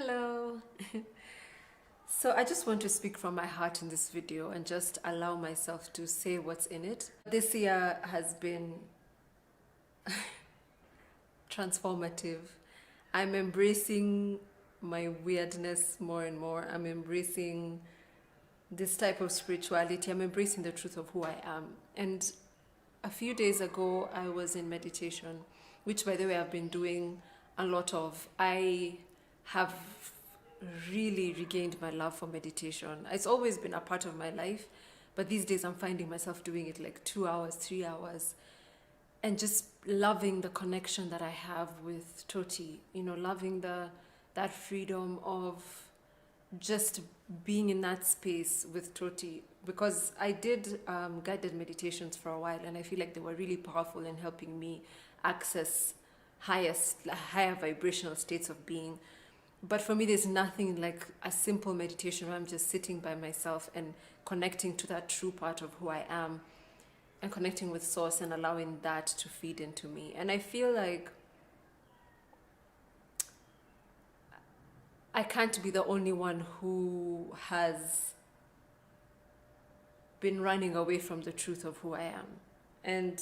Hello. So I just want to speak from my heart in this video and just allow myself to say what's in it. This year has been transformative. I'm embracing my weirdness more and more. I'm embracing this type of spirituality. I'm embracing the truth of who I am. And a few days ago, I was in meditation, which, by the way, I've been doing a lot of. I have really regained my love for meditation. It's always been a part of my life, but these days I'm finding myself doing it like 2 hours, 3 hours, and just loving the connection that I have with Toti. Loving that freedom of just being in that space with Toti, because I did guided meditations for a while, and I feel like they were really powerful in helping me access higher vibrational states of being. But for me, there's nothing like a simple meditation where I'm just sitting by myself and connecting to that true part of who I am and connecting with source and allowing that to feed into me. And I feel like I can't be the only one who has been running away from the truth of who I am. And,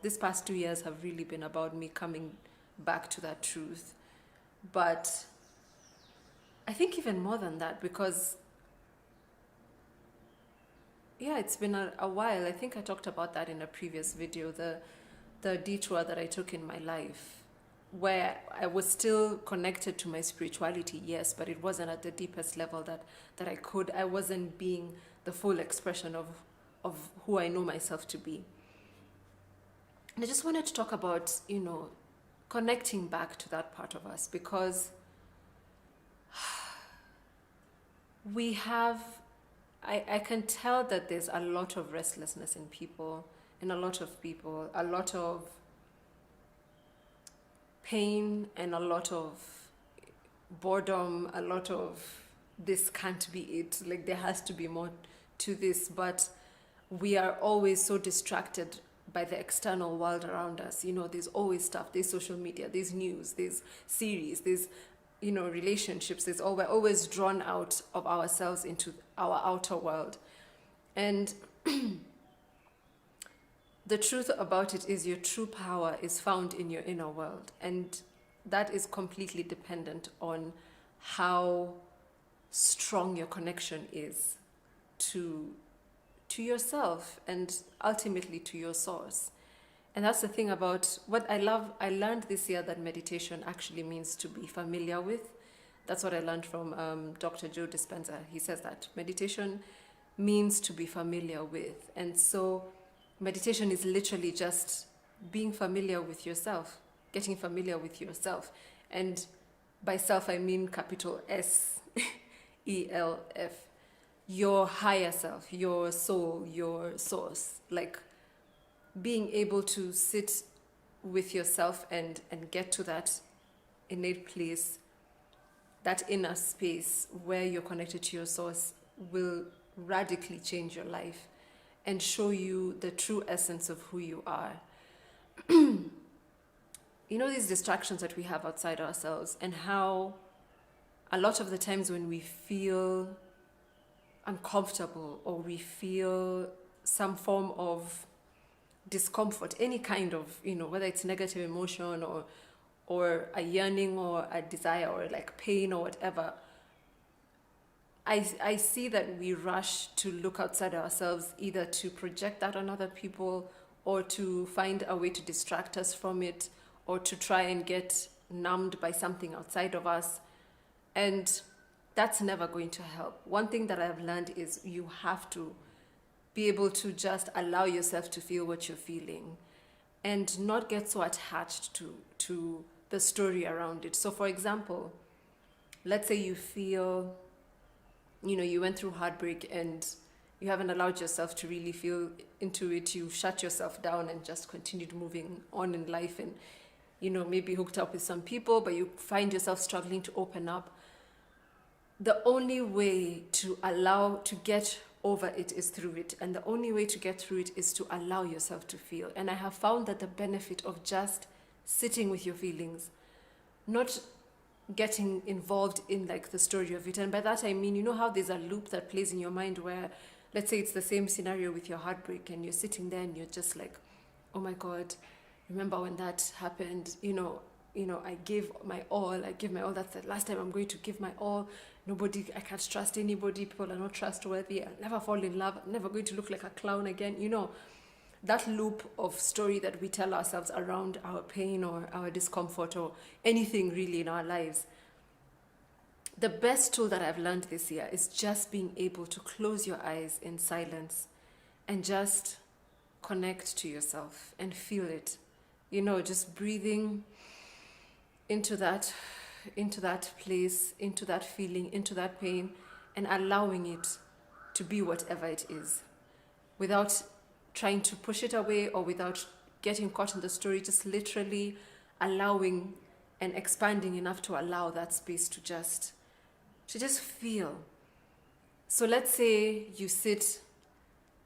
this past 2 years have really been about me coming back to that truth. But I think even more than that, because it's been a while. I think I talked about that in a previous video, the detour that I took in my life, where I was still connected to my spirituality, yes, but it wasn't at the deepest level that I could. I wasn't being the full expression of who I know myself to be. And I just wanted to talk about, connecting back to that part of us, because we have, I can tell that there's a lot of restlessness in people, a lot of pain, and a lot of boredom, a lot of this can't be it, like there has to be more to this. But we are always so distracted by the external world around us. There's always stuff, there's social media, there's news, there's series, there's relationships. We're always drawn out of ourselves into our outer world. And the truth about it is your true power is found in your inner world, and that is completely dependent on how strong your connection is to yourself and ultimately to your source. And that's the thing about what I love. I learned this year that meditation actually means to be familiar with. That's what I learned from Dr. Joe Dispenza. He says that meditation means to be familiar with. And so meditation is literally just being familiar with yourself, getting familiar with yourself. And by self, I mean capital SELF. Your higher self, your soul, your source, like being able to sit with yourself and get to that innate place, that inner space where you're connected to your source, will radically change your life and show you the true essence of who you are. These distractions that we have outside ourselves, and how a lot of the times when we feel uncomfortable or we feel some form of discomfort, any kind of, whether it's negative emotion or a yearning or a desire or like pain or whatever, I see that we rush to look outside ourselves, either to project that on other people or to find a way to distract us from it, or to try and get numbed by something outside of us. And that's never going to help. One thing that I've learned is you have to be able to just allow yourself to feel what you're feeling and not get so attached to the story around it. So for example, let's say you feel, you went through heartbreak and you haven't allowed yourself to really feel into it. You shut yourself down and just continued moving on in life, and, maybe hooked up with some people, but you find yourself struggling to open up. The only way to get over it is through it. And the only way to get through it is to allow yourself to feel. And I have found that the benefit of just sitting with your feelings, not getting involved in like the story of it. And by that I mean, you know how there's a loop that plays in your mind where, let's say it's the same scenario with your heartbreak, and you're sitting there and you're just like, oh my God, remember when that happened? I gave my all. That's the last time I'm going to give my all. Nobody, I can't trust anybody. People are not trustworthy. I'll never fall in love. I'm never going to look like a clown again. That loop of story that we tell ourselves around our pain or our discomfort or anything really in our lives. The best tool that I've learned this year is just being able to close your eyes in silence and just connect to yourself and feel it. Just breathing into that place, into that feeling, into that pain, and allowing it to be whatever it is, without trying to push it away or without getting caught in the story, just literally allowing and expanding enough to allow that space to just feel. So let's say you sit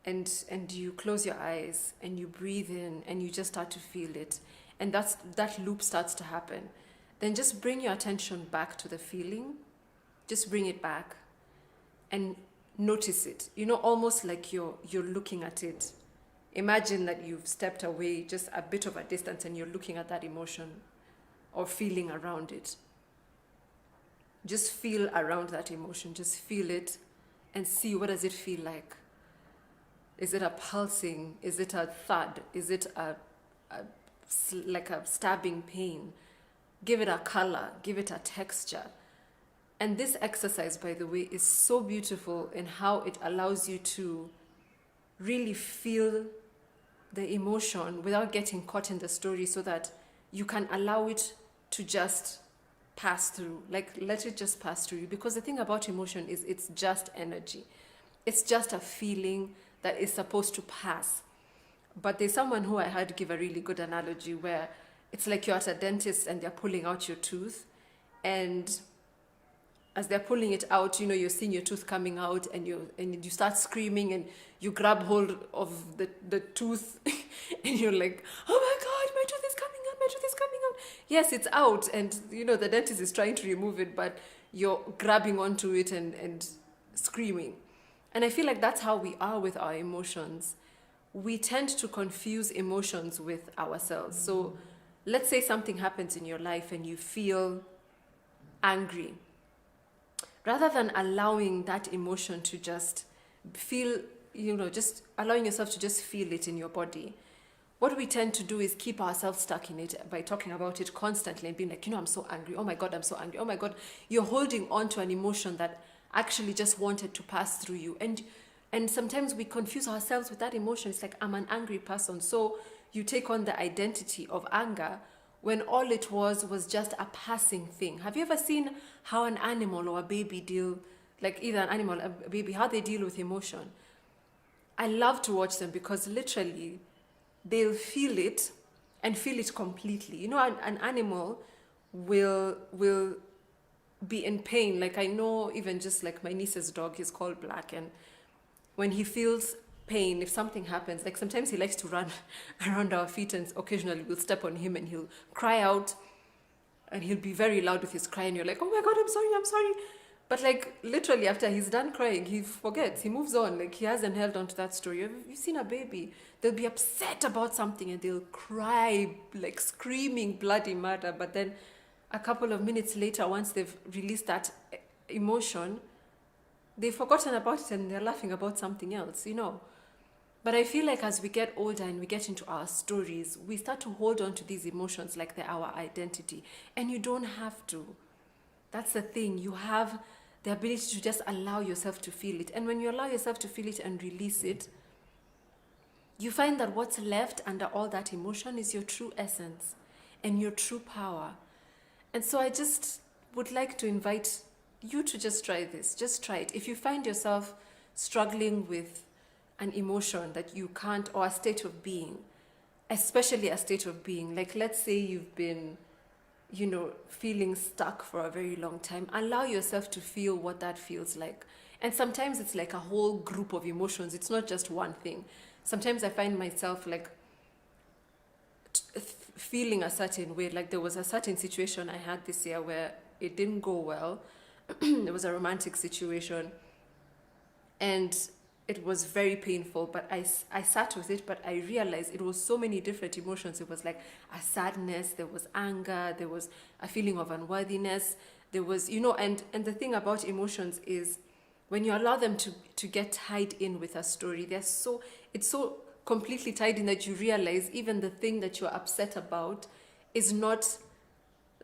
and you close your eyes and you breathe in and you just start to feel it, and that loop starts to happen. Then just bring your attention back to the feeling. Just bring it back and notice it. Almost like you're looking at it. Imagine that you've stepped away just a bit of a distance and you're looking at that emotion or feeling around it. Just feel around that emotion. Just feel it and see, what does it feel like? Is it a pulsing? Is it a thud? Is it like a stabbing pain? Give it a color. Give it a texture. And this exercise, by the way, is so beautiful in how it allows you to really feel the emotion without getting caught in the story, so that you can allow it to just pass through. Like, let it just pass through you. Because the thing about emotion is it's just energy. It's just a feeling that is supposed to pass. But there's someone who I heard give a really good analogy where it's like you're at a dentist and they're pulling out your tooth, and as they're pulling it out, you're seeing your tooth coming out, and you start screaming and you grab hold of the tooth and you're like, oh my God, my tooth is coming out, my tooth is coming out. Yes, it's out, and the dentist is trying to remove it, but you're grabbing onto it and screaming. And I feel like that's how we are with our emotions. We tend to confuse emotions with ourselves. So let's say something happens in your life and you feel angry. Rather than allowing that emotion to just feel, just allowing yourself to just feel it in your body, what we tend to do is keep ourselves stuck in it by talking about it constantly and being like, I'm so angry. Oh my God, I'm so angry. Oh my God. You're holding on to an emotion that actually just wanted to pass through you. And sometimes we confuse ourselves with that emotion. It's like, I'm an angry person. So you take on the identity of anger when all it was just a passing thing. Have you ever seen how an animal or a baby deal, like either an animal or a baby, how they deal with emotion? I love to watch them because literally they'll feel it and feel it completely. An animal will be in pain. Like, I know, even just like my niece's dog, he's called Black, and when he feels pain, if something happens, like sometimes he likes to run around our feet, and occasionally we'll step on him and he'll cry out and he'll be very loud with his cry, and you're like, oh my God, I'm sorry. But like literally after he's done crying, he forgets, he moves on. Like, he hasn't held on to that story. You've seen a baby, they'll be upset about something and they'll cry, like screaming bloody murder, but then a couple of minutes later, once they've released that emotion, they've forgotten about it and they're laughing about something else, But I feel like as we get older and we get into our stories, we start to hold on to these emotions like they're our identity. And you don't have to. That's the thing. You have the ability to just allow yourself to feel it. And when you allow yourself to feel it and release it, you find that what's left under all that emotion is your true essence and your true power. And so I just would like to invite you to just try this. Just try it. If you find yourself struggling with an emotion that you can't, or a state of being, especially a state of being, like let's say you've been, feeling stuck for a very long time, allow yourself to feel what that feels like. And sometimes it's like a whole group of emotions. It's not just one thing. Sometimes I find myself like feeling a certain way. Like there was a certain situation I had this year where it didn't go well. It was a romantic situation, and it was very painful, but I sat with it, but I realized it was so many different emotions. It was like a sadness, there was anger, there was a feeling of unworthiness, there was, and the thing about emotions is when you allow them to get tied in with a story, it's so completely tied in that you realize even the thing that you're upset about is not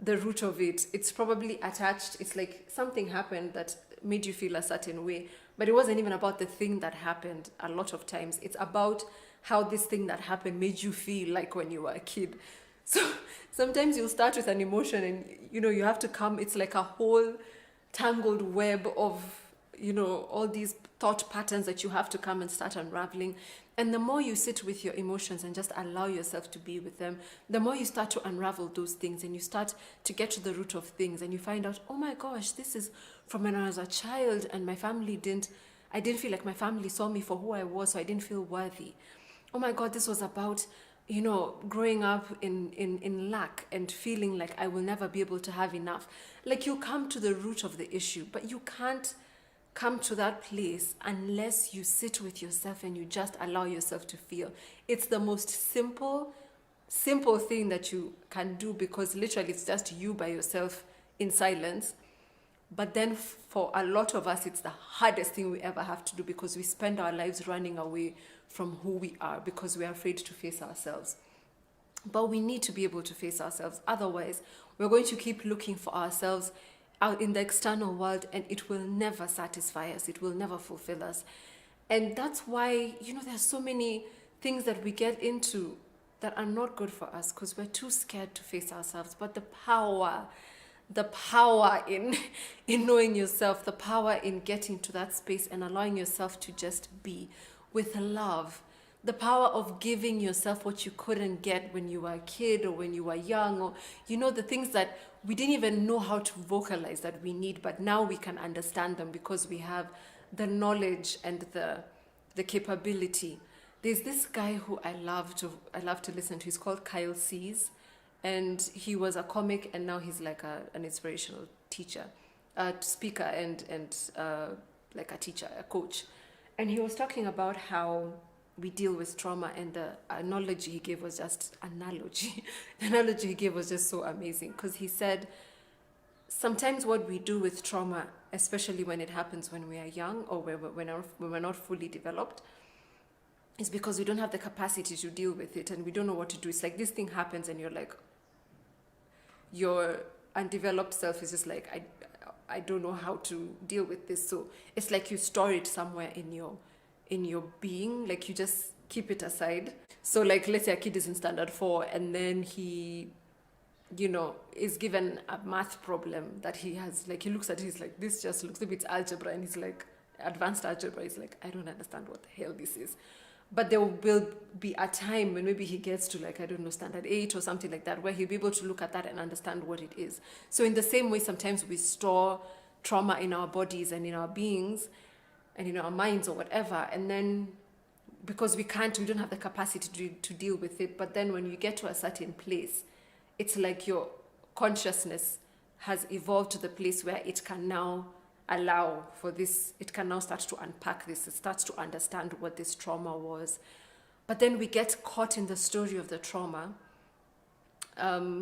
the root of it. It's probably attached. It's like something happened that made you feel a certain way, but it wasn't even about the thing that happened. A lot of times it's about how this thing that happened made you feel like when you were a kid. So sometimes you'll start with an emotion and you have to come, it's like a whole tangled web of all these thought patterns that you have to come and start unraveling. And the more you sit with your emotions and just allow yourself to be with them, the more you start to unravel those things and you start to get to the root of things, and you find out, oh my gosh, this is from when I was a child and I didn't feel like my family saw me for who I was, so I didn't feel worthy. Oh my God, this was about growing up in lack and feeling like I will never be able to have enough. Like, you come to the root of the issue, but you can't come to that place unless you sit with yourself and you just allow yourself to feel. It's the most simple thing that you can do, because literally it's just you by yourself in silence. But then for a lot of us, it's the hardest thing we ever have to do, because we spend our lives running away from who we are because we're afraid to face ourselves. But we need to be able to face ourselves. Otherwise, we're going to keep looking for ourselves out in the external world, and it will never satisfy us. It will never fulfill us. And that's why, there's so many things that we get into that are not good for us because we're too scared to face ourselves. But the power in knowing yourself, the power in getting to that space and allowing yourself to just be with love, the power of giving yourself what you couldn't get when you were a kid or when you were young, or the things that we didn't even know how to vocalize that we need, but now we can understand them because we have the knowledge and the capability. There's this guy who I love to listen to. He's called Kyle Cease, and he was a comic, and now he's like an inspirational teacher, speaker, and like a teacher, a coach. And he was talking about how we deal with trauma, and the analogy he gave was just the analogy he gave was just so amazing, because he said sometimes what we do with trauma, especially when it happens when we are young or when we're not fully developed, is because we don't have the capacity to deal with it and we don't know what to do. It's like this thing happens and you're like, your undeveloped self is just like, I don't know how to deal with this. So it's like you store it somewhere in your being, like you just keep it aside. So like, let's say a kid is in standard 4 and then he, is given a math problem that he has, like he looks at it, he's like, this just looks like it's algebra, and he's like, advanced algebra, he's like, I don't understand what the hell this is. But there will be a time when maybe he gets to like, I don't know, standard 8 or something like that, where he'll be able to look at that and understand what it is. So in the same way, sometimes we store trauma in our bodies and in our beings and in our minds or whatever, and then because we don't have the capacity to deal with it. But then when you get to a certain place, it's like your consciousness has evolved to the place where it can now allow for this, it can now start to unpack this, it starts to understand what this trauma was. But then we get caught in the story of the trauma,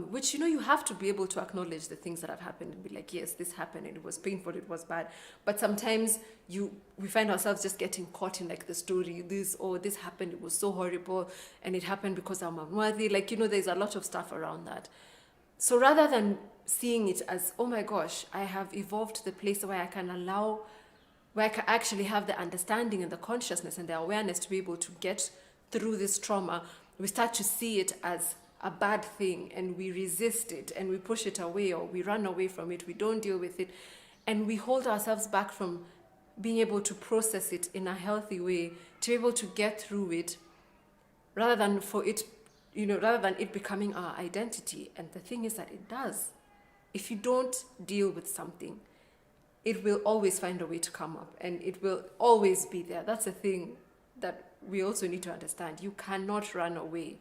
which, you have to be able to acknowledge the things that have happened and be like, yes, this happened and it was painful, it was bad. But sometimes we find ourselves just getting caught in like the story, this happened, it was so horrible, and it happened because I'm unworthy. Like, there's a lot of stuff around that. So rather than seeing it as, oh my gosh, I have evolved to the place where I can actually have the understanding and the consciousness and the awareness to be able to get through this trauma, we start to see it as a bad thing and we resist it and we push it away or we run away from it, we don't deal with it, and we hold ourselves back from being able to process it in a healthy way, to be able to get through it, rather than it becoming our identity. And the thing is that it does. If you don't deal with something, it will always find a way to come up and it will always be there. That's a thing that we also need to understand. You cannot run away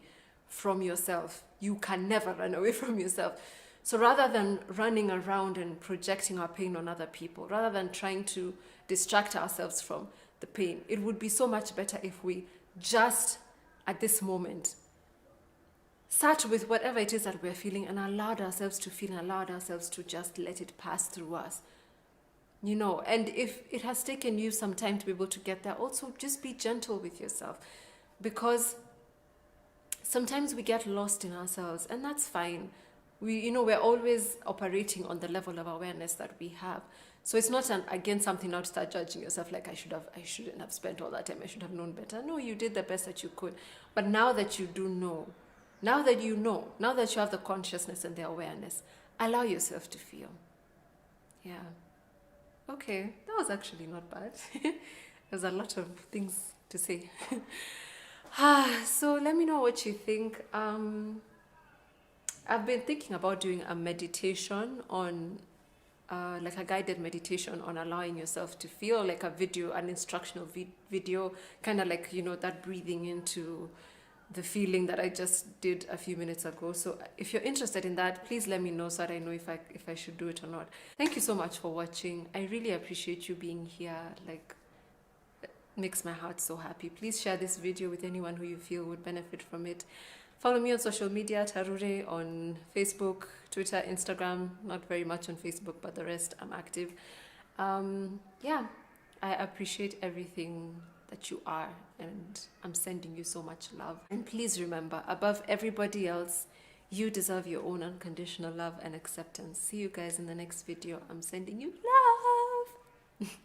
from yourself. You can never run away from yourself. So rather than running around and projecting our pain on other people, rather than trying to distract ourselves from the pain, it would be so much better if we just at this moment sat with whatever it is that we're feeling and allowed ourselves to feel and allowed ourselves to just let it pass through us. You know, and if it has taken you some time to be able to get there, also just be gentle with yourself, because sometimes we get lost in ourselves, and that's fine. We're always operating on the level of awareness that we have. So it's not again something now to start judging yourself like I shouldn't have spent all that time, I should have known better. No, you did the best that you could. But now that you do know, now that you have the consciousness and the awareness, allow yourself to feel. Yeah. Okay, that was actually not bad. There's a lot of things to say. So let me know what you think. I've been thinking about doing a meditation on, like a guided meditation on allowing yourself to feel, like a video, an instructional video, kind of like, that breathing into the feeling that I just did a few minutes ago. So if you're interested in that, please let me know so that I know if I should do it or not. Thank you so much for watching. I really appreciate you being here. Like, it makes my heart so happy. Please share this video with anyone who you feel would benefit from it. Follow me on social media, Tarure, on Facebook, Twitter, Instagram. Not very much on Facebook, but the rest I'm active. Yeah, I appreciate everything that you are, and I'm sending you so much love. And please remember, above everybody else, you deserve your own unconditional love and acceptance. See you guys in the next video. I'm sending you love.